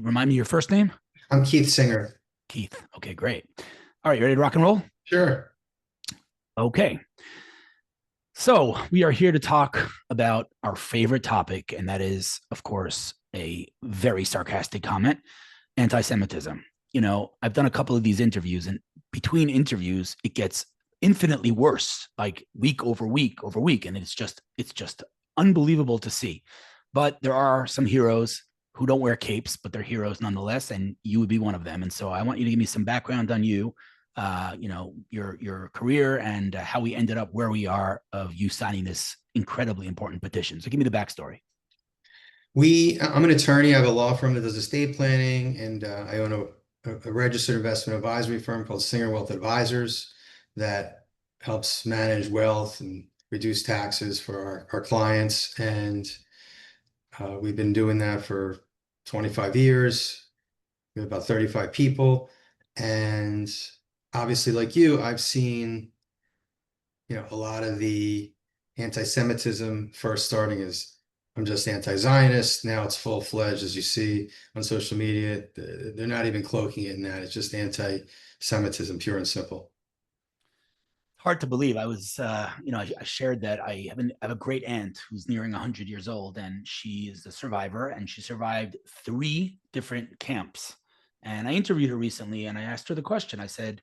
Remind me your first name? I'm Keith Singer. Keith. Okay, great. All right, you ready to rock and roll? Sure. Okay. So we are here to talk about our favorite topic, and that is, of course, a very sarcastic comment, anti-Semitism. I've done a couple of these interviews, and between interviews, it gets infinitely worse, like week over week over week, and it's just unbelievable to see. But there are some heroes who don't wear capes, but they're heroes nonetheless, and you would be one of them. And so I want you to give me some background on you, your career and how we ended up where we are of you signing this incredibly important petition. So give me the backstory. I'm an attorney. I have a law firm that does estate planning, and I own a registered investment advisory firm called Singer Wealth Advisors that helps manage wealth and reduce taxes for our clients. And we've been doing that for 25 years. We have about 35 people. And obviously, like you, I've seen, a lot of the anti-Semitism first starting as I'm just anti-Zionist. Now it's full-fledged, as you see on social media. They're not even cloaking it in that. It's just anti-Semitism, pure and simple. Hard to believe. I shared that I have a great aunt who's nearing 100 years old, and she is a survivor, and she survived three different camps. And I interviewed her recently, and I asked her the question. I said,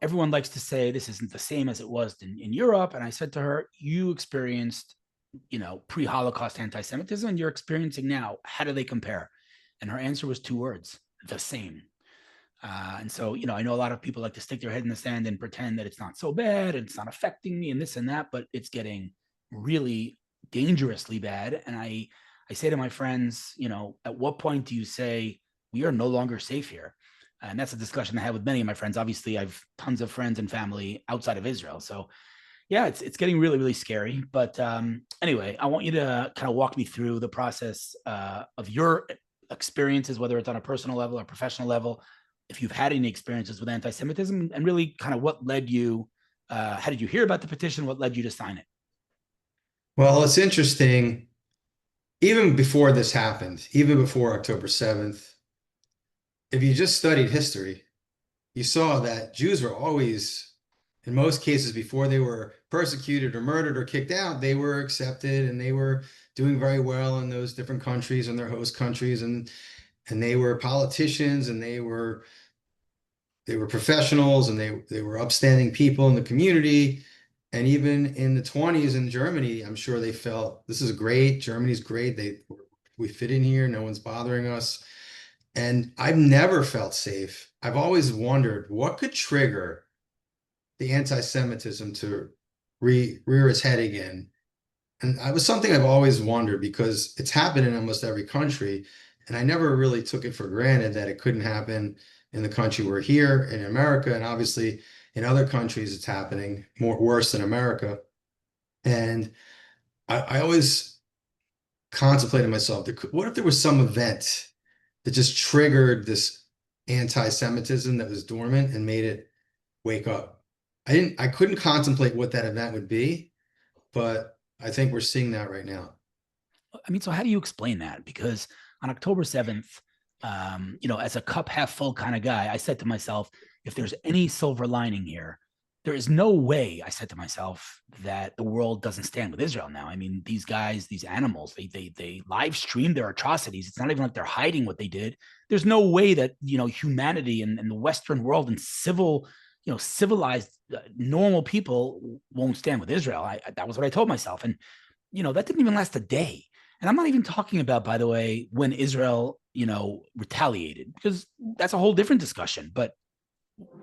everyone likes to say this isn't the same as it was in Europe. And I said to her, you experienced, pre-Holocaust anti-Semitism, and you're experiencing now. How do they compare? And her answer was two words: the same. And so, I know a lot of people like to stick their head in the sand and pretend that it's not so bad and it's not affecting me and this and that, but it's getting really dangerously bad. And I say to my friends, at what point do you say we are no longer safe here? And that's a discussion I had with many of my friends. Obviously, I've tons of friends and family outside of Israel. So yeah, it's getting really, really scary. But anyway, I want you to kind of walk me through the process of your experiences, whether it's on a personal level or professional level, if you've had any experiences with anti-Semitism, and really kind of what led you. How did you hear about the petition? What led you to sign it? Well, it's interesting. Even before this happened, even before October 7th, if you just studied history, you saw that Jews were always, in most cases, before they were persecuted or murdered or kicked out, they were accepted and they were doing very well in those different countries and their host countries, and they were politicians and they were professionals and they were upstanding people in the community. And even in the 20s in Germany, I'm sure they felt this is great. Germany's great. We fit in here. No one's bothering us. And I've never felt safe. I've always wondered what could trigger the anti-Semitism to rear its head again. And it was something I've always wondered because it's happened in almost every country. And I never really took it for granted that it couldn't happen in the country we're here in America. And obviously in other countries, it's happening more worse than America. And I always contemplated myself, what if there was some event that just triggered this anti-Semitism that was dormant and made it wake up? I couldn't contemplate what that event would be, but I think we're seeing that right now. I mean, so how do you explain that? Because on October 7th, as a cup half full kind of guy, I said to myself, if there's any silver lining here, there is no way, I said to myself, that the world doesn't stand with Israel now. I mean, these guys, these animals, they live stream their atrocities. It's not even like they're hiding what they did. There's no way that, humanity and the Western world and civilized, normal people won't stand with Israel. That was what I told myself. And, that didn't even last a day. And I'm not even talking about, by the way, when Israel, retaliated, because that's a whole different discussion. But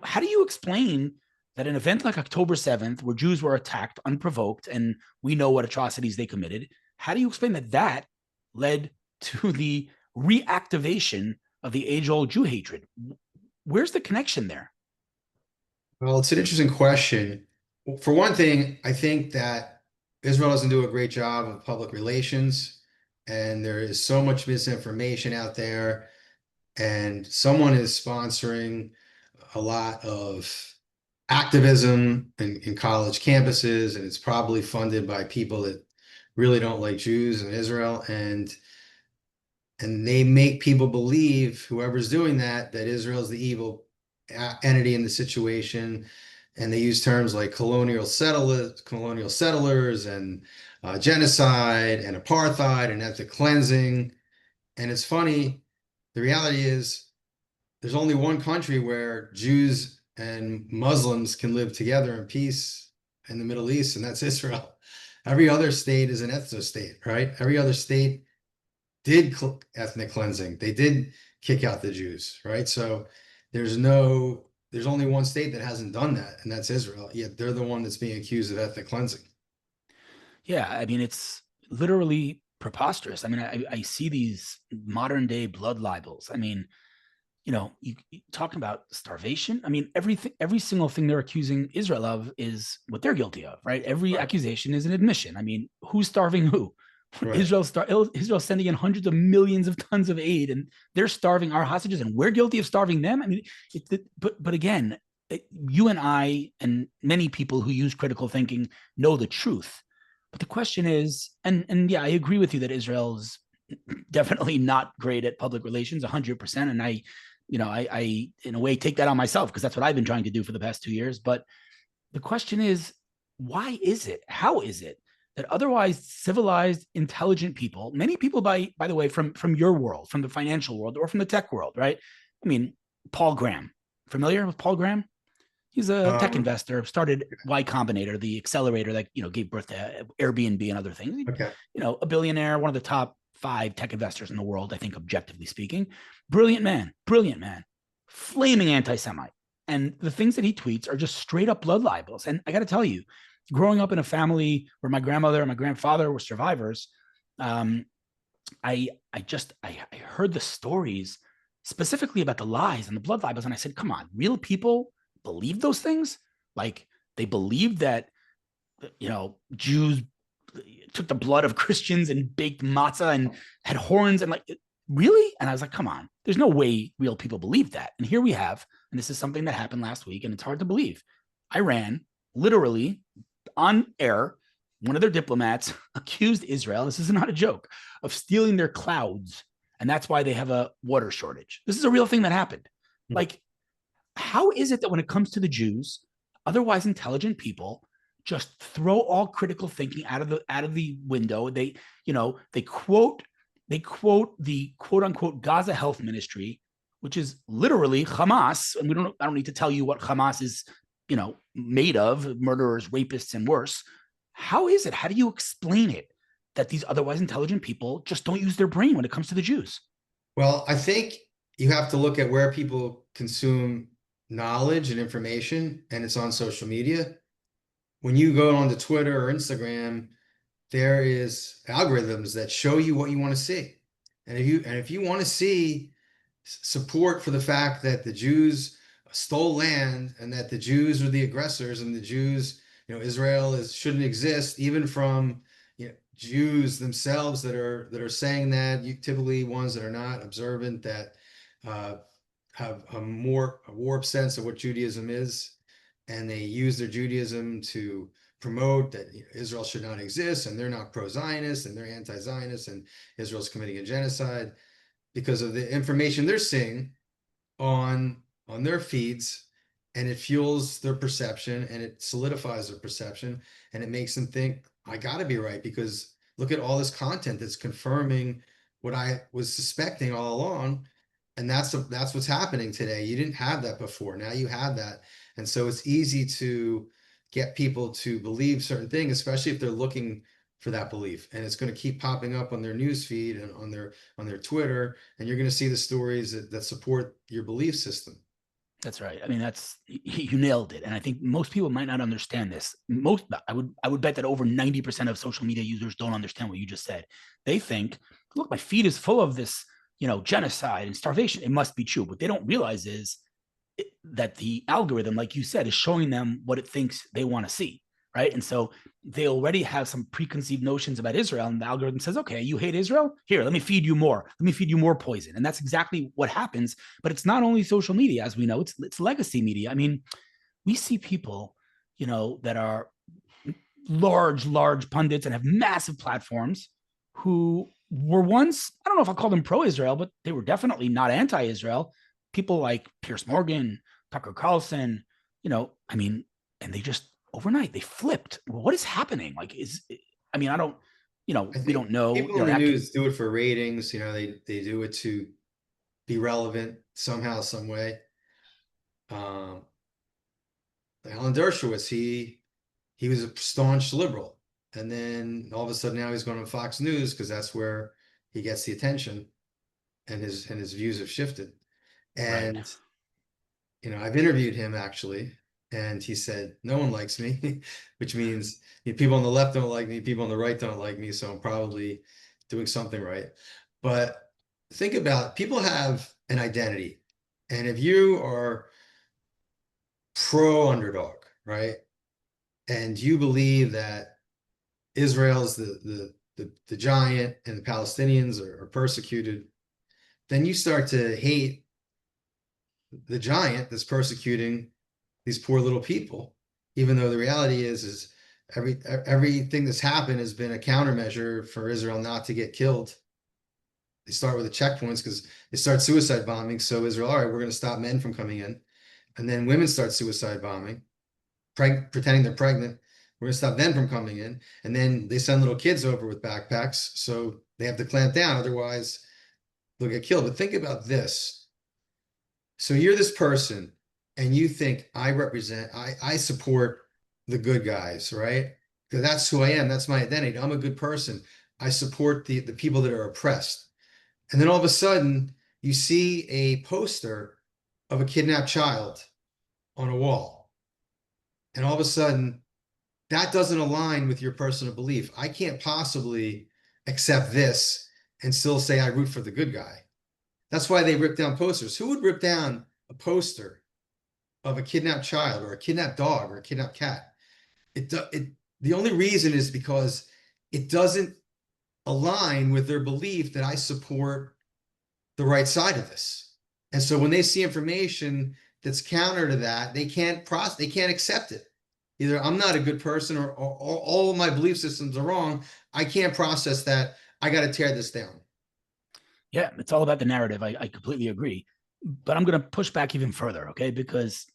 how do you explain that an event like October 7th, where Jews were attacked unprovoked, and we know what atrocities they committed, how do you explain that led to the reactivation of the age-old Jew hatred? Where's the connection there? Well, it's an interesting question. For one thing, I think that Israel doesn't do a great job of public relations, and there is so much misinformation out there, and someone is sponsoring a lot of activism in college campuses, and it's probably funded by people that really don't like Jews in Israel. And and they make people believe, whoever's doing that, that Israel is the evil entity in the situation. And they use terms like colonial settlers, and genocide, and apartheid, and ethnic cleansing. And it's funny, the reality is there's only one country where Jews and Muslims can live together in peace in the Middle East, and that's Israel. Every other state is an ethno state, right? Every other state did ethnic cleansing. They did kick out the Jews, right? So there's only one state that hasn't done that, and that's Israel. Yet they're the one that's being accused of ethnic cleansing. Yeah, I mean, it's literally preposterous. I mean, I see these modern day blood libels. I mean, you talking about starvation. I mean, every single thing they're accusing Israel of is what they're guilty of, right? Every Right. accusation is an admission. I mean, who's starving who? Right. Israel's sending in hundreds of millions of tons of aid, and they're starving our hostages, and we're guilty of starving them. I mean, but again, you and I and many people who use critical thinking know the truth. But the question is, and yeah, I agree with you that Israel's definitely not great at public relations, 100%. And I in a way take that on myself because that's what I've been trying to do for the past 2 years. But the question is, why is it? How is it that otherwise civilized, intelligent people, many people, by the way, from your world, from the financial world or from the tech world, right? I mean, Paul Graham, familiar with Paul Graham? He's a tech Um, investor, started Y Combinator, the accelerator that gave birth to Airbnb and other things. okay. A billionaire, one of the top 5 tech investors in the world, I think, objectively speaking. Brilliant man, flaming anti-Semite. And the things that he tweets are just straight up blood libels. And I got to tell you, growing up in a family where my grandmother and my grandfather were survivors, um, I heard the stories specifically about the lies and the blood libels, and I said, come on, real people believe those things? Like they believed that Jews took the blood of Christians and baked matzah and had horns and like really? And I was like, come on, there's no way real people believe that. And here we have, and this is something that happened last week, and it's hard to believe. Iran literally on air, one of their diplomats accused Israel, this is not a joke, of stealing their clouds. And that's why they have a water shortage. This is a real thing that happened. Like, how is it that when it comes to the Jews, otherwise intelligent people just throw all critical thinking out of the window? They quote the quote unquote Gaza Health Ministry, which is literally Hamas, and I don't need to tell you what Hamas is, made of: murderers, rapists, and worse. How is it? How do you explain it that these otherwise intelligent people just don't use their brain when it comes to the Jews? Well, I think you have to look at where people consume knowledge and information, and it's on social media. When you go onto Twitter or Instagram, there is algorithms that show you what you want to see. And if you want to see support for the fact that the Jews stole land and that the Jews are the aggressors and the Jews, Israel shouldn't exist, even from Jews themselves that are saying that, typically ones that are not observant, that uh, have a more warped sense of what Judaism is, and they use their Judaism to promote that Israel should not exist, and they're not pro-Zionist, and they're anti-Zionist, and Israel's committing a genocide because of the information they're seeing on their feeds, and it fuels their perception, and it solidifies their perception, and it makes them think, I got to be right, because look at all this content that's confirming what I was suspecting all along. And that's what's happening today. You didn't have that before. Now you have that. And so it's easy to get people to believe certain things, especially if they're looking for that belief. And it's going to keep popping up on their news feed and on their Twitter, and you're going to see the stories that support your belief system. That's right. I mean, you nailed it. And I think most people might not understand this. I would bet that over 90% of social media users don't understand what you just said. They think, look, my feed is full of this, genocide and starvation. It must be true. What they don't realize is that the algorithm, like you said, is showing them what it thinks they want to see. Right. And so they already have some preconceived notions about Israel. And the algorithm says, okay, you hate Israel? Here, let me feed you more. Let me feed you more poison. And that's exactly what happens. But it's not only social media, as we know, it's legacy media. I mean, we see people, that are large pundits and have massive platforms who were once, I don't know if I'll call them pro-Israel, but they were definitely not anti-Israel. People like Pierce Morgan, Tucker Carlson, I mean, and they just overnight they flipped. What is happening? Like, I mean, I don't, I we think don't know. people in the news do it for ratings. They do it to be relevant somehow, some way. Um, Alan Dershowitz, he was a staunch liberal, and then all of a sudden now he's going to Fox News because that's where he gets the attention, and his views have shifted. Right. And I've interviewed him actually, and he said no one likes me, which means people on the left don't like me, people on the right don't like me, so I'm probably doing something right. But think about people have an identity, and if you are pro underdog, right, and you believe that Israel's the giant and the Palestinians are persecuted, then you start to hate the giant that's persecuting these poor little people, even though the reality is everything that's happened has been a countermeasure for Israel not to get killed. They start with the checkpoints because they start suicide bombing. So Israel, all right, we're going to stop men from coming in. And then women start suicide bombing, pretending they're pregnant. We're going to stop them from coming in. And then they send little kids over with backpacks. So they have to clamp down. Otherwise, they'll get killed. But think about this. So you're this person and you think I support the good guys, right? Because that's who I am. That's my identity. I'm a good person. I support the people that are oppressed. And then all of a sudden, you see a poster of a kidnapped child on a wall. And all of a sudden, that doesn't align with your personal belief. I can't possibly accept this and still say I root for the good guy. That's why they rip down posters. Who would rip down a poster of a kidnapped child or a kidnapped dog or a kidnapped cat? The only reason is because it doesn't align with their belief that I support the right side of this. And so when they see information that's counter to that, they can't accept it. Either I'm not a good person or all of my belief systems are wrong. I can't process that. I got to tear this down. Yeah, it's all about the narrative. I completely agree. But I'm going to push back even further, okay? Because,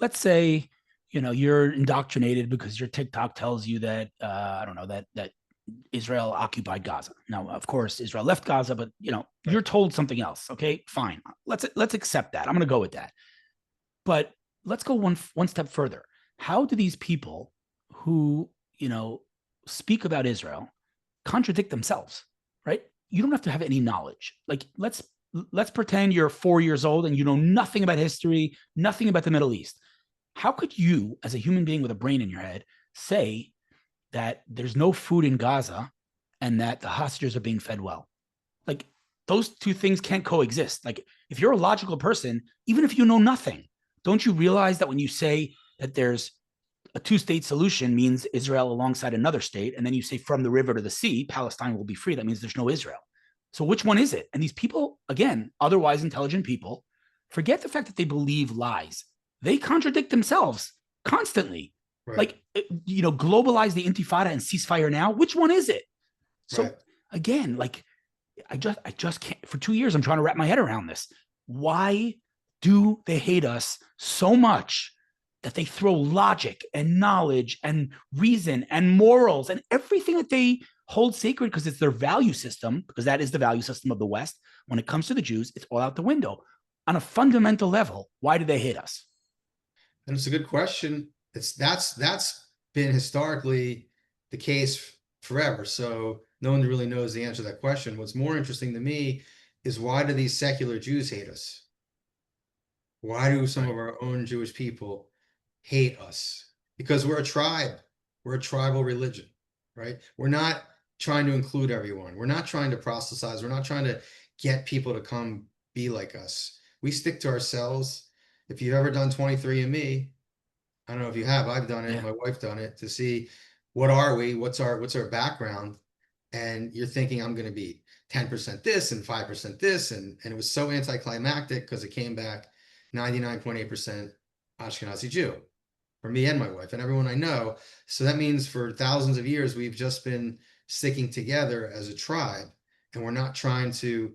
let's say, you're indoctrinated because your TikTok tells you that, I don't know, that Israel occupied Gaza. Now, of course, Israel left Gaza, but, you're told something else, okay? Fine. Let's accept that. I'm going to go with that. But let's go one step further. How do these people who, speak about Israel contradict themselves, right? You don't have to have any knowledge. Like let's pretend you're 4 years old and you know nothing about history, nothing about the Middle East. How could you, as a human being with a brain in your head, say that there's no food in Gaza and that the hostages are being fed well? Like those two things can't coexist. Like if you're a logical person, even if you know nothing, don't you realize that when you say that there's a two-state solution means Israel alongside another state, and then you say from the river to the sea, Palestine will be free. That means there's no Israel. So which one is it? And these people, again, otherwise intelligent people, forget the fact that they believe lies. They contradict themselves constantly. Right. Like, globalize the intifada and ceasefire now. Which one is it? So right. Again, like I just can't. For 2 years, I'm trying to wrap my head around this. Why do they hate us so much that they throw logic and knowledge and reason and morals and everything that they hold sacred because it's their value system, because that is the value system of the West. When it comes to the Jews, it's all out the window. On a fundamental level, why do they hate us? And it's a good question. That's been historically the case forever. So no one really knows the answer to that question. What's more interesting to me is why do these secular Jews hate us? Why do some of our own Jewish people hate us? Because we're a tribe. We're a tribal religion, right? We're not trying to include everyone. We're not trying to proselytize. We're not trying to get people to come be like us. We stick to ourselves. If you've ever done 23andMe, I don't know if you have, I've done it, Yeah. my wife done it, to see what are we, what's our background, and you're thinking I'm going to be 10% this and 5% this, and it was so anticlimactic because it came back 99.8% Ashkenazi Jew for me and my wife and everyone I know. So that means for thousands of years we've just been sticking together as a tribe. and we're not trying to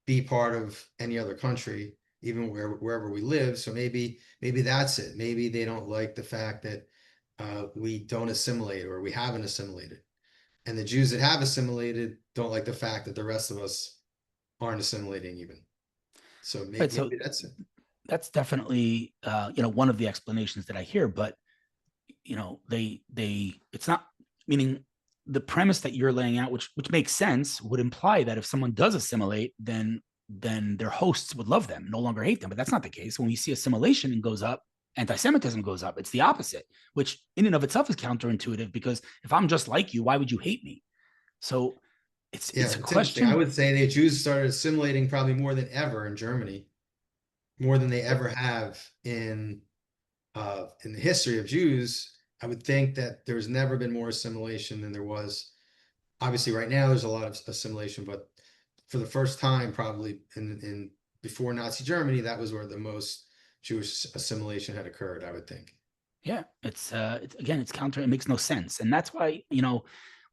be part of any other country, even wherever we live. So maybe that's it. Maybe they don't like the fact that we don't assimilate or we haven't assimilated. And the Jews that have assimilated don't like the fact that the rest of us aren't assimilating even. So Right. maybe So that's it. that's definitely one of the explanations that I hear, but it's not, meaning the premise that you're laying out, which makes sense, would imply that if someone does assimilate, then their hosts would love them, no longer hate them. But that's not the case. When we see assimilation goes up, anti-Semitism goes up. It's the opposite, which in and of itself is counterintuitive, because if I'm just like you, why would you hate me? So Yeah, it's a it's interesting. I question. would say the Jews started assimilating probably more than ever in Germany, more than they ever have in the history of Jews. I would think that there's never been more assimilation than there was. Obviously, right now there's a lot of assimilation, but for the first time, probably in before Nazi Germany, that was where the most Jewish assimilation had occurred, I would think. Yeah, it's again, it's counter. It makes no sense, and that's why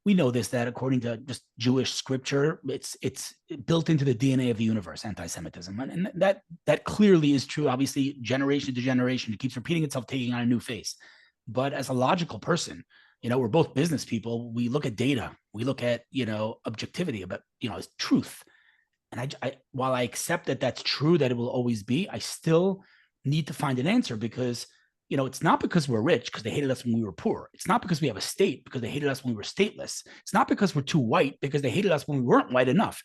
we know this, that according to just Jewish scripture, it's built into the DNA of the universe, anti-Semitism, and that clearly is true. Obviously, generation to generation, it keeps repeating itself, taking on a new face. But as a logical person, we're both business people. We look at data, we look at objectivity, but as truth. And while I accept that that's true, that it will always be, I still need to find an answer, because it's not because we're rich because they hated us when we were poor. It's not because we have a state because they hated us when we were stateless. It's not because we're too white because they hated us when we weren't white enough.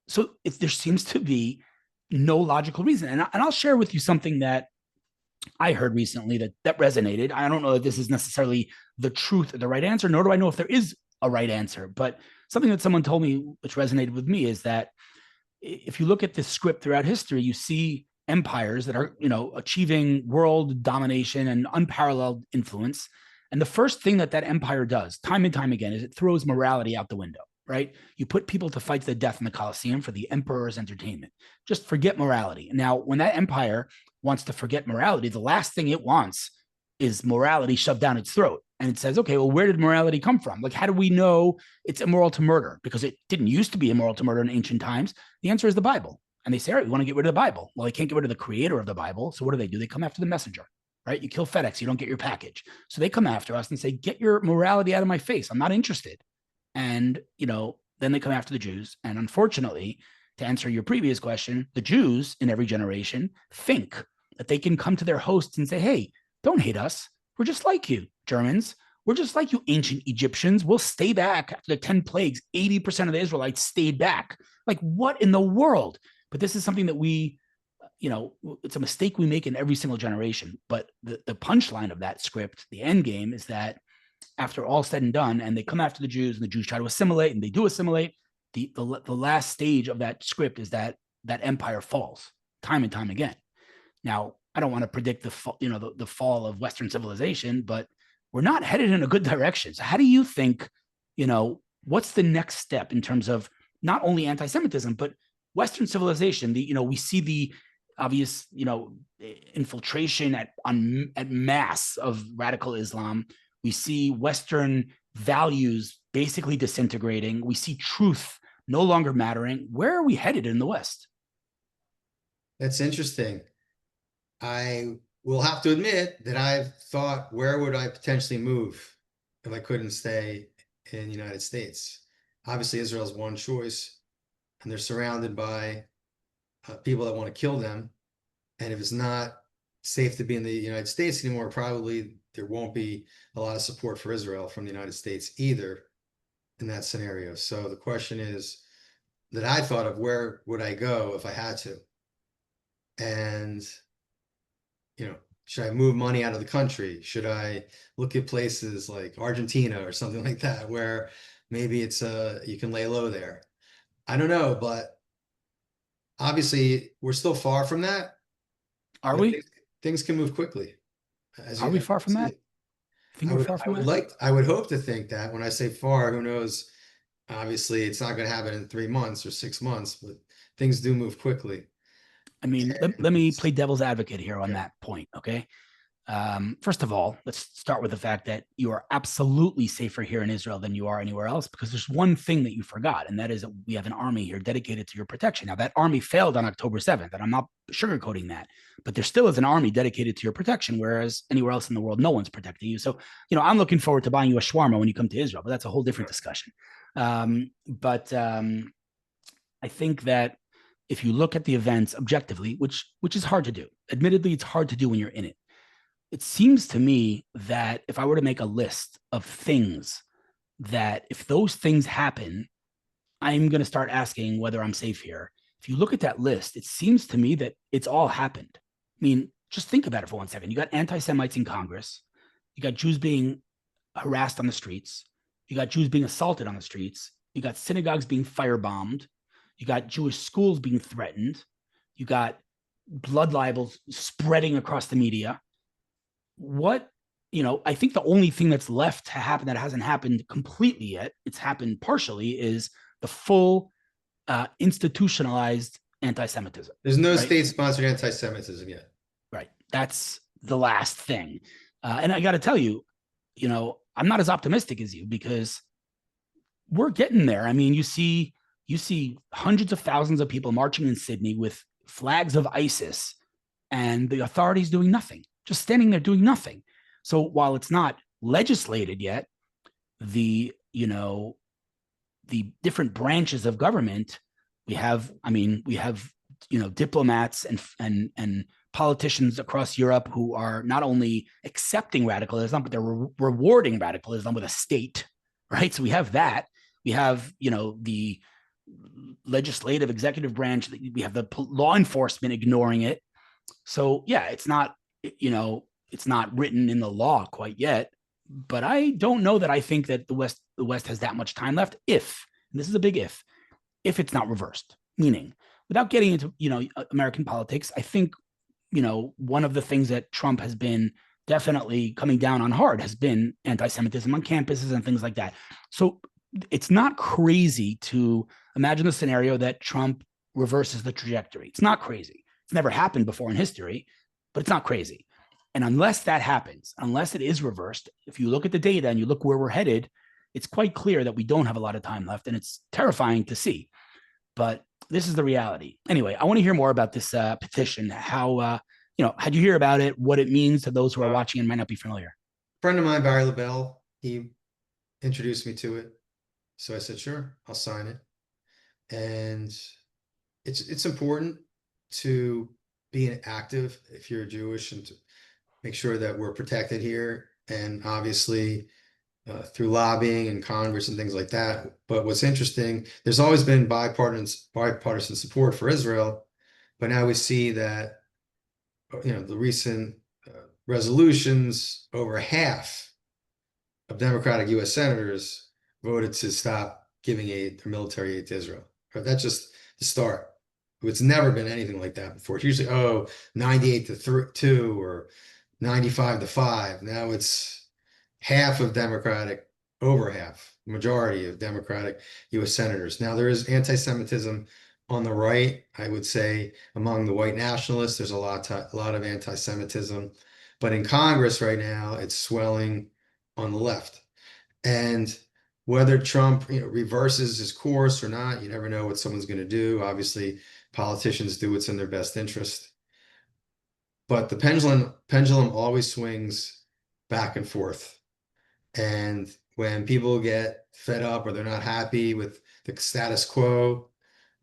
So there seems to be no logical reason. And I'll share with you something that I heard recently that resonated. I don't know that this is necessarily the truth or the right answer, nor do I know if there is a right answer. But something that someone told me, which resonated with me, is that if you look at this script throughout history, you see empires that are, achieving world domination and unparalleled influence. And the first thing that empire does, time and time again, is it throws morality out the window, right? You put people to fight to the death in the Colosseum for the emperor's entertainment. Just forget morality. Now, when that empire wants to forget morality, the last thing it wants is morality shoved down its throat. And it says, okay, well, where did morality come from? Like, how do we know it's immoral to murder? Because it didn't used to be immoral to murder in ancient times. The answer is the Bible. And they say, all right, we want to get rid of the Bible. Well, they can't get rid of the creator of the Bible. So what do? They come after the messenger, right? You kill FedEx, you don't get your package. So they come after us and say, get your morality out of my face. I'm not interested. And, then they come after the Jews. And unfortunately, to answer your previous question, the Jews in every generation think that they can come to their hosts and say, hey, don't hate us. We're just like you, Germans. We're just like you, ancient Egyptians. We'll stay back after the 10 plagues. 80% of the Israelites stayed back. Like, what in the world? But this is something that it's a mistake we make in every single generation. But the punchline of that script, the end game, is that after all said and done, and they come after the Jews, and the Jews try to assimilate, and they do assimilate, the last stage of that script is that empire falls time and time again. Now, I don't want to predict the fall of Western civilization, but we're not headed in a good direction. So how do you think, what's the next step in terms of not only anti-Semitism, but Western civilization? We see the obvious, infiltration at mass of radical Islam. We see Western values basically disintegrating. We see truth no longer mattering. Where are we headed in the West? That's interesting. I will have to admit that I've thought, where would I potentially move if I couldn't stay in the United States? Obviously, Israel's one choice, and they're surrounded by people that want to kill them. And if it's not safe to be in the United States anymore, probably there won't be a lot of support for Israel from the United States either in that scenario. So the question is that I thought of, where would I go if I had to? And should I move money out of the country? Should I look at places like Argentina or something like that, where maybe it's you can lay low there? I don't know, but obviously we're still far from that, Are but we? things can move quickly. Are we far from See that? it. I think we're far from that. I would hope to think that. When I say far, who knows? Obviously, it's not going to happen in 3 months or 6 months, but things do move quickly. I mean, let And me play devil's advocate here on okay, that point, okay? First of all, let's start with the fact that you are absolutely safer here in Israel than you are anywhere else, because there's one thing that you forgot, and that is that we have an army here dedicated to your protection. Now, that army failed on October 7th, and I'm not sugarcoating that, but there still is an army dedicated to your protection, whereas anywhere else in the world, no one's protecting you. So, I'm looking forward to buying you a shawarma when you come to Israel, but that's a whole different discussion. But I think that if you look at the events objectively, which is hard to do, admittedly, it's hard to do when you're in it. It seems to me that if I were to make a list of things that if those things happen, I'm going to start asking whether I'm safe here. If you look at that list, it seems to me that it's all happened. I mean, just think about it for 1 second. You got anti-Semites in Congress. You got Jews being harassed on the streets. You got Jews being assaulted on the streets. You got synagogues being firebombed. You got Jewish schools being threatened. You got blood libels spreading across the media. I think the only thing that's left to happen that hasn't happened completely yet, it's happened partially, is the full institutionalized anti-Semitism. There's no Right? state-sponsored anti-Semitism yet. Right. That's the last thing. And I got to tell you, I'm not as optimistic as you, because we're getting there. I mean, you see hundreds of thousands of people marching in Sydney with flags of ISIS, and the authorities doing nothing, just standing there doing nothing. So while it's not legislated yet, the different branches of government, we have diplomats and politicians across Europe who are not only accepting radicalism, but they're rewarding radicalism with a state, right? So we have that. We have, the legislative executive branch, we have the law enforcement ignoring it. So yeah, it's not written in the law quite yet, but I don't know that I think that the West has that much time left, if, and this is a big if it's not reversed. Meaning, without getting into American politics, I think one of the things that Trump has been definitely coming down on hard has been anti-Semitism on campuses and things like that. So it's not crazy to imagine the scenario that Trump reverses the trajectory. It's not crazy. It's never happened before in history, but it's not crazy. And unless that happens, unless it is reversed, if you look at the data and you look where we're headed, it's quite cler that we don't have a lot of time left, and it's terrifying to see. But this is the reality. Anyway, I want to hear more about this petition. How how'd you hear about it? What it means to those who are watching and might not be familiar. A friend of mine, Barry LaBelle, he introduced me to it. So I said, sure, I'll sign it. And it's important to be active if you're Jewish, and to make sure that we're protected here. And obviously through lobbying and Congress and things like that. But what's interesting, there's always been bipartisan support for Israel, but now we see that the recent resolutions, over half of Democratic U.S. senators voted to stop giving aid or military aid to Israel. That's just the start. It's never been anything like that before. It's usually 98 to 2 or 95 to 5. Now it's half of Democratic, over half, majority of Democratic U.S. senators. Now there is anti-Semitism on the right. I would say among the white nationalists, there's a lot of anti-Semitism, but in Congress right now, it's swelling on the left. And whether Trump reverses his course or not, you never know what someone's going to do. Obviously, politicians do what's in their best interest. But the pendulum always swings back and forth. And when people get fed up or they're not happy with the status quo,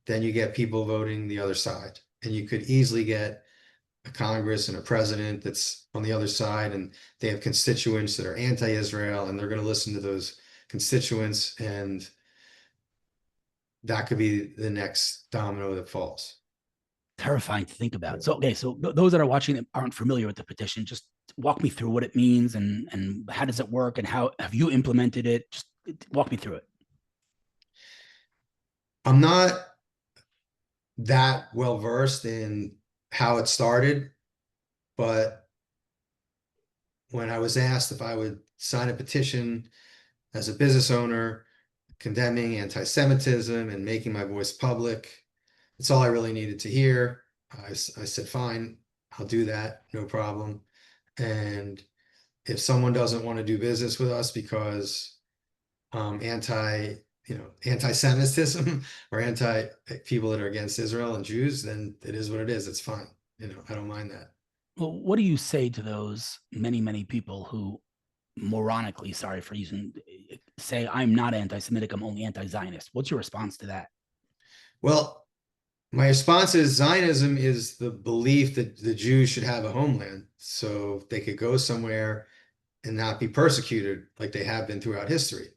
then you get people voting the other side. And you could easily get a Congress and a president that's on the other side, and they have constituents that are anti-Israel, and they're going to listen to those constituents, and that could be the next domino that falls. Terrifying to think about. So, okay, so those that are watching that aren't familiar with the petition, just walk me through what it means and how does it work, and how have you implemented it? Just walk me through it. I'm not that well versed in how it started, but when I was asked if I would sign a petition as a business owner condemning anti-Semitism and making my voice public, it's all I really needed to hear. I said, fine, I'll do that, no problem. And if someone doesn't want to do business with us because anti, anti-Semitism or anti people that are against Israel and Jews, then it is what it is. It's fine. I don't mind that. Well, what do you say to those many, many people who moronically, sorry for using, say, I'm not anti Semitic, I'm only anti Zionist? What's your response to that? Well, my response is Zionism is the belief that the Jews should have a homeland so they could go somewhere and not be persecuted like they have been throughout history.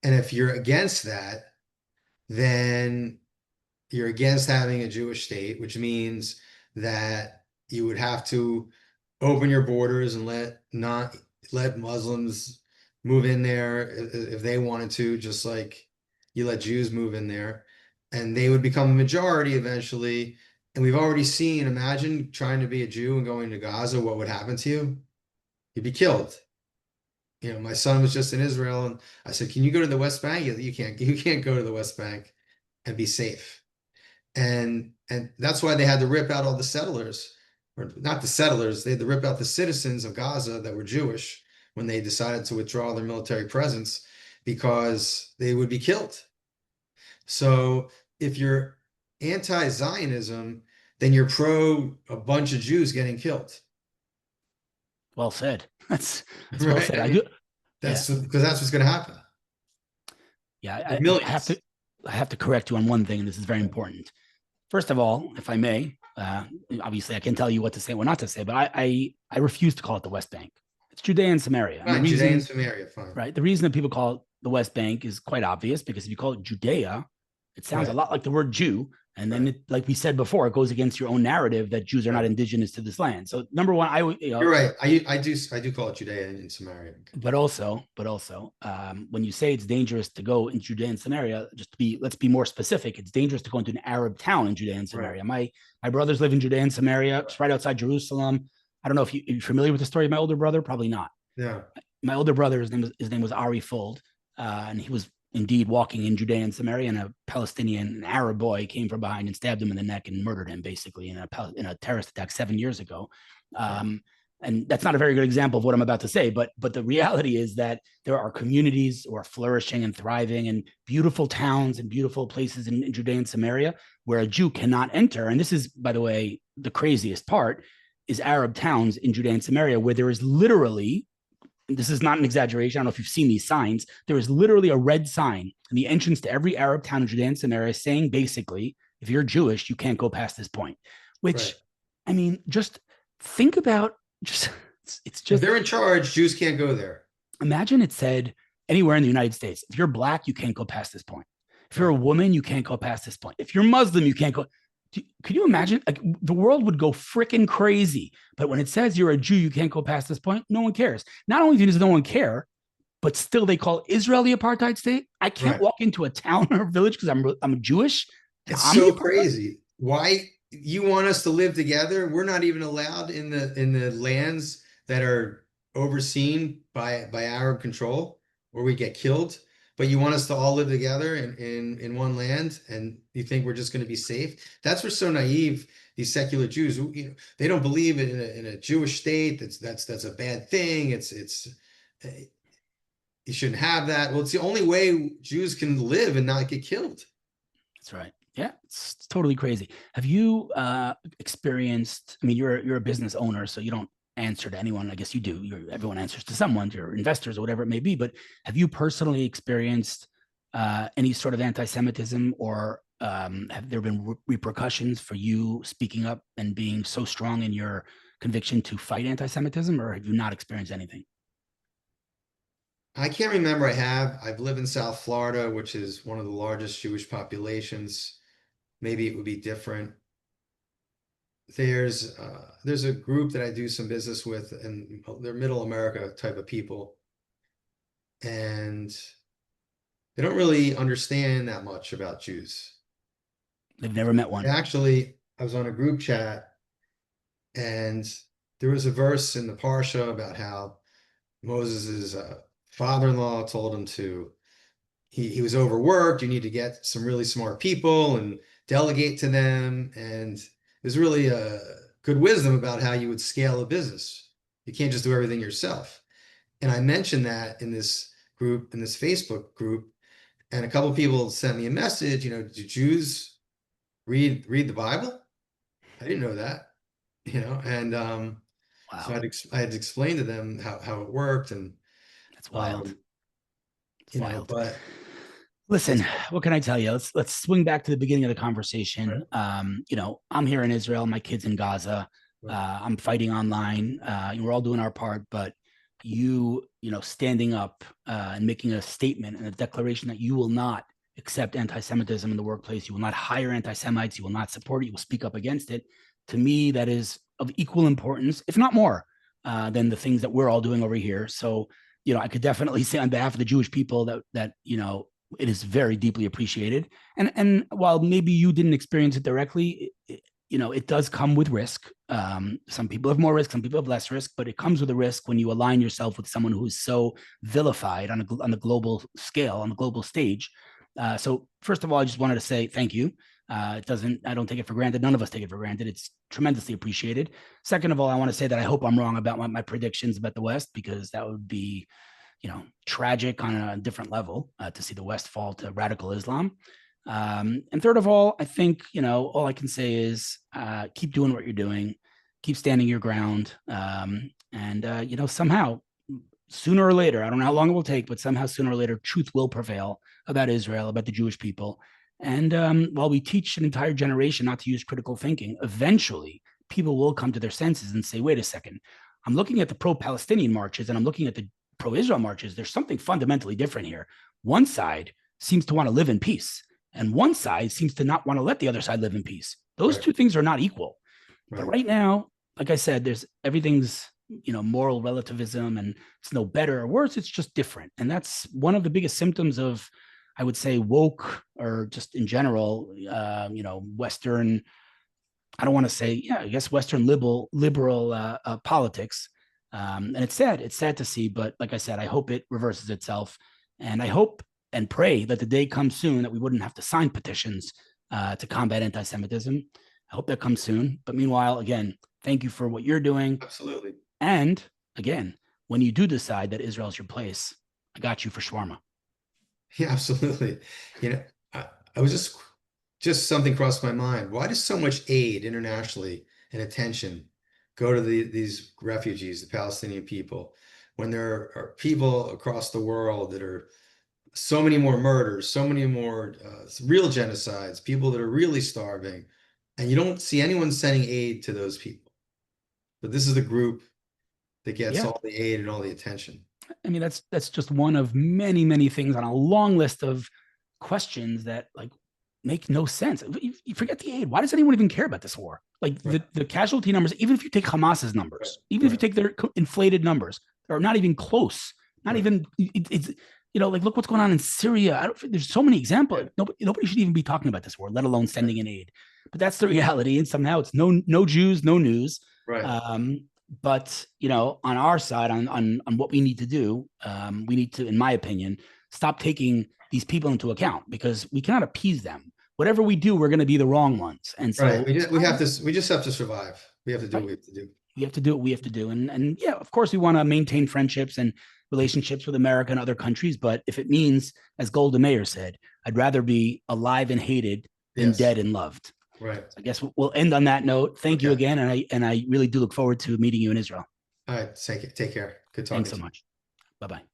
And if you're against that, then you're against having a Jewish state, which means that you would have to open your borders and let Muslims move in there if they wanted to, just like you let Jews move in there, and they would become a majority eventually. And we've already seen, imagine trying to be a Jew and going to Gaza, what would happen to you? You'd be killed. My son was just in Israel, and I said, "Can you go to the West Bank?" You can't. You can't go to the West Bank and be safe. And that's why they had to rip out all the settlers, or not the settlers. They had to rip out the citizens of Gaza that were Jewish when they decided to withdraw their military presence because they would be killed. So if you're anti-Zionism, then you're pro a bunch of Jews getting killed, Well said. That's well right? said. I I mean, do. Yeah. that's because that's what's going to happen Yeah. with I have to millions. correct you on one thing, and this is very important. First of all, if I may, obviously I can tell you what to say, what not to say, but I refuse to call it the West Bank. It's Judea and Samaria. And the Fine, Judea and reason, Samaria, fine. right, the reason that people call it the West Bank is quite obvious, because if you call it Judea, it sounds a Right, lot like the word Jew. And then, right. like we said before, it goes against your own narrative that Jews are not Right. indigenous to this land. So, number one, You're right. I do call it Judea and Samaria. when you say it's dangerous to go in Judea and Samaria, let's be more specific. It's dangerous to go into an Arab town in Judea and Right. Samaria. My brothers live in Judea and Samaria. It's right outside Jerusalem. I don't know if you're familiar with the story of my older brother. Probably not. Yeah. My older brother, his name was Ari Fuld, and he was indeed walking in Judea and Samaria, and a Palestinian, an Arab boy, came from behind and stabbed him in the neck and murdered him, basically, in a terrorist attack 7 years ago. Right. And that's not a very good example of what I'm about to say, but the reality is that there are communities who are flourishing and thriving, and beautiful towns and beautiful places in Judea and Samaria where a Jew cannot enter. And this is, by the way, the craziest part, is Arab towns in Judea and Samaria where there is literally, this is not an exaggeration, I don't know if you've seen these signs, there is literally a red sign in the entrance to every Arab town in Judea and Samaria saying, basically, if you're Jewish, you can't go past this point. Which, Right. I mean, just think about, just it's If just, they're in charge, Jews can't go there. imagine it said anywhere in the United States, if you're black, you can't go past this point. If you're a Right. woman, you can't go past this point. If you're Muslim, you can't go. Could you imagine? Like, the world would go freaking crazy. But when it says you're a Jew, you can't go past this point, no one cares. Not only does no one care, but still they call Israel the apartheid state. I can't Right. walk into a town or village because I'm Jewish. It's I'm the so apartheid. crazy. Why you want us to live together? We're not even allowed in the lands that are overseen by Arab control, where we get killed. But you want us to all live together in one land, and you think we're just going to be safe? That's what's so naive. These secular Jews, they don't believe in a Jewish state. That's a bad thing. It's you shouldn't have that. Well, it's the only way Jews can live and not get killed. That's right. Yeah, it's totally crazy. Have you experienced? I mean, you're a business owner, so you don't answer to anyone. I guess you do. Everyone answers to someone, to your investors or whatever it may be. But have you personally experienced any sort of anti-Semitism, or have there been repercussions for you speaking up and being so strong in your conviction to fight anti-Semitism, or have you not experienced anything? I can't remember. I've lived in South Florida, which is one of the largest Jewish populations. Maybe it would be different. There's a group that I do some business with, and they're middle America type of people, and they don't really understand that much about Jews. They've never met one. Actually, I was on a group chat, and there was a verse in the Parsha about how Moses's father-in-law told him he was overworked. You need to get some really smart people and delegate to them. And there's really a good wisdom about how you would scale a business. You can't just do everything yourself. And I mentioned that in this group, in this Facebook group, and a couple of people sent me a message, do Jews read the Bible? I didn't know that, and so Wow, I had to explain to them how it worked, and that's wild. um, It's wild. but Listen, it's what can I tell you? Let's swing back to the beginning of the conversation. I'm here in Israel. My kid's in Gaza. right, I'm fighting online. We're all doing our part, but standing up and making a statement and a declaration that you will not accept anti-Semitism in the workplace. You will not hire anti-Semites. You will not support it. You will speak up against it. To me, that is of equal importance, if not more, than the things that we're all doing over here. So, I could definitely say on behalf of the Jewish people that it is very deeply appreciated. And while maybe you didn't experience it directly, it does come with risk. Some people have more risk, some people have less risk, but it comes with a risk when you align yourself with someone who is so vilified on the global scale, on the global stage. So first of all, I just wanted to say thank you. I don't take it for granted. None of us take it for granted. It's tremendously appreciated. Second of all, I want to say that I hope I'm wrong about my predictions about the West, because that would be tragic on a different level to see the West fall to radical Islam. And third of all, I think, all I can say is keep doing what you're doing, keep standing your ground. And somehow, sooner or later, I don't know how long it will take, but somehow sooner or later, truth will prevail about Israel, about the Jewish people. And while we teach an entire generation not to use critical thinking, eventually people will come to their senses and say, wait a second, I'm looking at the pro-Palestinian marches and I'm looking at the pro-Israel marches. There's something fundamentally different here. One side seems to want to live in peace, and one side seems to not want to let the other side live in peace. Those right, two things are not equal. But right. right now, like I said, there's everything's moral relativism, and it's no better or worse. It's just different, and that's one of the biggest symptoms of, I would say, woke, or just in general, Western. I don't want to say, I guess Western liberal politics. And it's sad. It's sad to see, but like I said, I hope it reverses itself, and I hope and pray that the day comes soon that we wouldn't have to sign petitions to combat anti-Semitism. I hope that comes soon. But meanwhile, again, thank you for what you're doing. Absolutely. And again, when you do decide that Israel's your place, I got you for shawarma. Yeah, absolutely. You know, I was just something crossed my mind. Why does so much aid internationally and attention go to these refugees, the Palestinian people, when there are people across the world that are so many more murders, so many more real genocides, people that are really starving, and you don't see anyone sending aid to those people. But this is the group that gets Yeah. all the aid and all the attention. I mean, that's just one of many, many things on a long list of questions that make no sense. You forget the aid. Why does anyone even care about this war? Like Right, the casualty numbers, even if you take Hamas's right, numbers, even if you right, take their inflated numbers, are not even close. Not right, even it's look what's going on in Syria. There's so many examples. right, Nobody should even be talking about this war, let alone sending in aid. But that's the reality, and somehow it's no Jews, no news. right. But on our side, on what we need to do, we need to, in my opinion, stop taking these people into account, because we cannot appease them. Whatever we do, we're going to be the wrong ones. And Right. so it's time, We just have to survive. We have to do what right? we have to do. We have to do what we have to do. And yeah, of course, we want to maintain friendships and relationships with America and other countries. But if it means, as Golda Meir said, I'd rather be alive and hated than Yes. dead and loved. Right. I guess we'll end on that note. Thank you Okay. again. And I really do look forward to meeting you in Israel. All right. Take care. Good talking Thanks so to you. much. Bye bye.